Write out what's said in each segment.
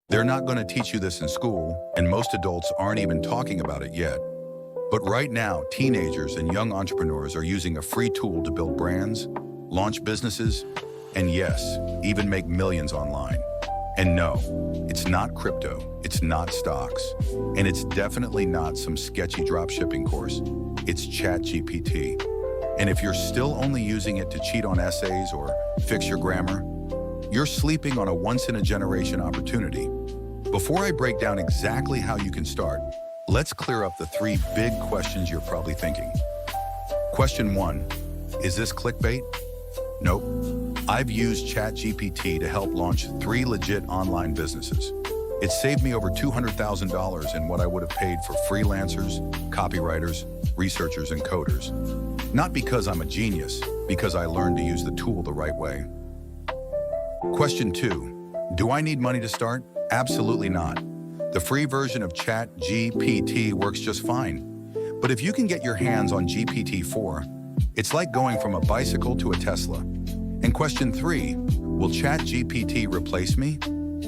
They're not going to teach you this in school, and most adults aren't even talking about it yet. But right now, teenagers and young entrepreneurs are using a free tool to build brands, launch businesses, and yes, even make millions online. And no, it's not crypto, it's not stocks, and it's definitely not some sketchy dropshipping course. It's ChatGPT. And if you're still only using it to cheat on essays or fix your grammar, you're sleeping on a once-in-a-generation opportunity. Before I break down exactly how you can start, let's clear up the 3 big questions you're probably thinking. Question 1, is this clickbait? Nope. I've used ChatGPT to help launch 3 legit online businesses. It saved me over $200,000 in what I would have paid for freelancers, copywriters, researchers, and coders. Not because I'm a genius, because I learned to use the tool the right way. Question 2, do I need money to start? Absolutely not. The free version of ChatGPT works just fine. But if you can get your hands on GPT-4, it's like going from a bicycle to a Tesla. And question 3, will ChatGPT replace me?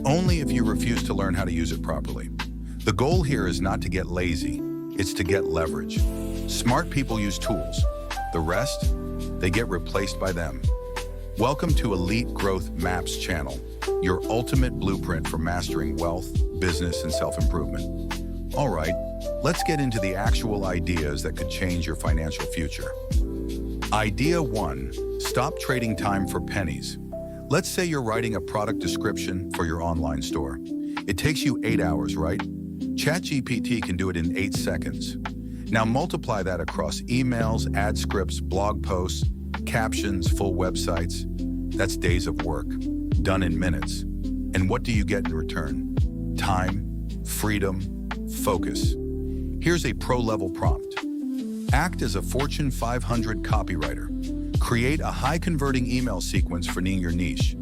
Only if you refuse to learn how to use it properly. The goal here is not to get lazy, it's to get leverage. Smart people use tools. The rest, they get replaced by them. Welcome to Elite Growth Maps channel, your ultimate blueprint for mastering wealth, business, and self-improvement. All right, let's get into the actual ideas that could change your financial future. Idea 1, stop trading time for pennies. Let's say you're writing a product description for your online store. It takes you 8 hours, right? ChatGPT can do it in 8 seconds. Now multiply that across emails, ad scripts, blog posts, captions, full websites. That's days of work, done in minutes. And what do you get in return? Time, freedom, focus. Here's a pro-level prompt. Act as a Fortune 500 copywriter. Create a high-converting email sequence for your niche,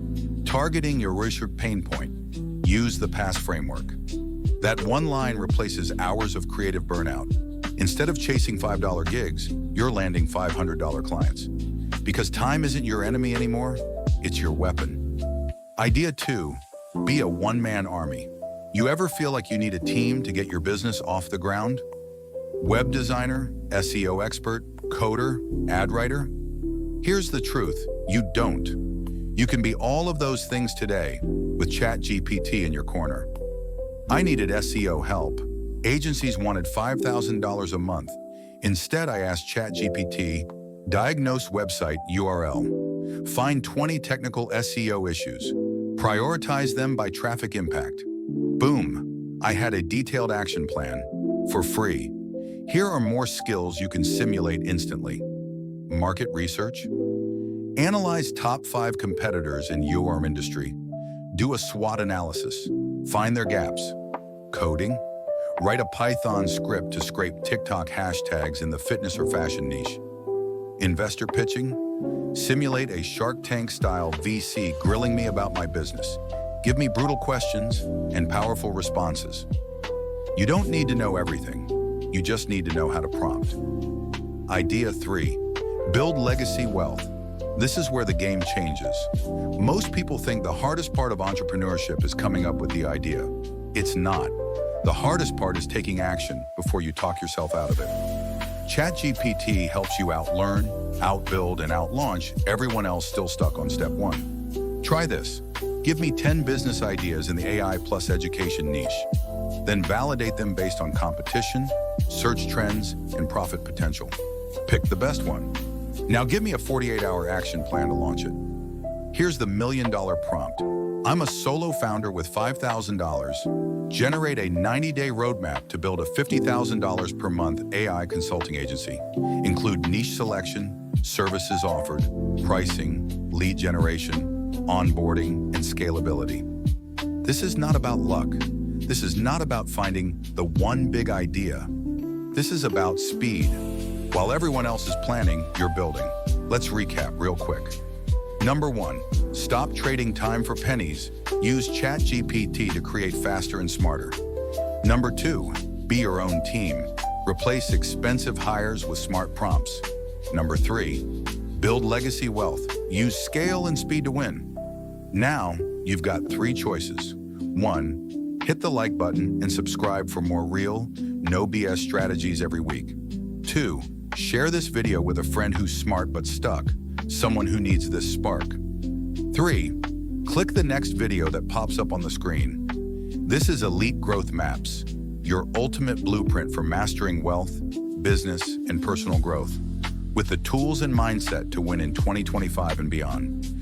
targeting your research pain point. Use the PASS framework. That one line replaces hours of creative burnout. Instead of chasing $5 gigs, you're landing $500 clients. Because time isn't your enemy anymore, it's your weapon. Idea 2, be a one-man army. You ever feel like you need a team to get your business off the ground? Web designer, SEO expert, coder, ad writer? Here's the truth, you don't. You can be all of those things today with ChatGPT in your corner. I needed SEO help. Agencies wanted $5,000 a month. Instead, I asked ChatGPT, diagnose website URL. Find 20 technical SEO issues. Prioritize them by traffic impact. Boom, I had a detailed action plan for free. Here are more skills you can simulate instantly. Market research. Analyze top 5 competitors in your industry. Do a SWOT analysis. Find their gaps. Coding. Write a Python script to scrape TikTok hashtags in the fitness or fashion niche. Investor pitching. Simulate a Shark Tank-style VC grilling me about my business. Give me brutal questions and powerful responses. You don't need to know everything. You just need to know how to prompt. Idea 3, build legacy wealth. This is where the game changes. Most people think the hardest part of entrepreneurship is coming up with the idea. It's not. The hardest part is taking action before you talk yourself out of it. ChatGPT helps you outlearn, outbuild, and outlaunch everyone else still stuck on step 1. Try this. Give me 10 business ideas in the AI plus education niche. Then validate them based on competition, search trends, and profit potential. Pick the best one. Now give me a 48-hour action plan to launch it. Here's the $1 million prompt. I'm a solo founder with $5,000. Generate a 90-day roadmap to build a $50,000 per month AI consulting agency. Include niche selection, services offered, pricing, lead generation, onboarding, and scalability. This is not about luck. This is not about finding the one big idea. This is about speed. While everyone else is planning, you're building. Let's recap real quick. Number 1, stop trading time for pennies. Use ChatGPT to create faster and smarter. Number 2, be your own team. Replace expensive hires with smart prompts. Number 3, build legacy wealth. Use scale and speed to win. Now, you've got 3 choices. 1, Hit the like button and subscribe for more real, no BS strategies every week. 2. Share this video with a friend who's smart but stuck, someone who needs this spark. 3. Click the next video that pops up on the screen. This is Elite Growth Maps, your ultimate blueprint for mastering wealth, business, and personal growth, with the tools and mindset to win in 2025 and beyond.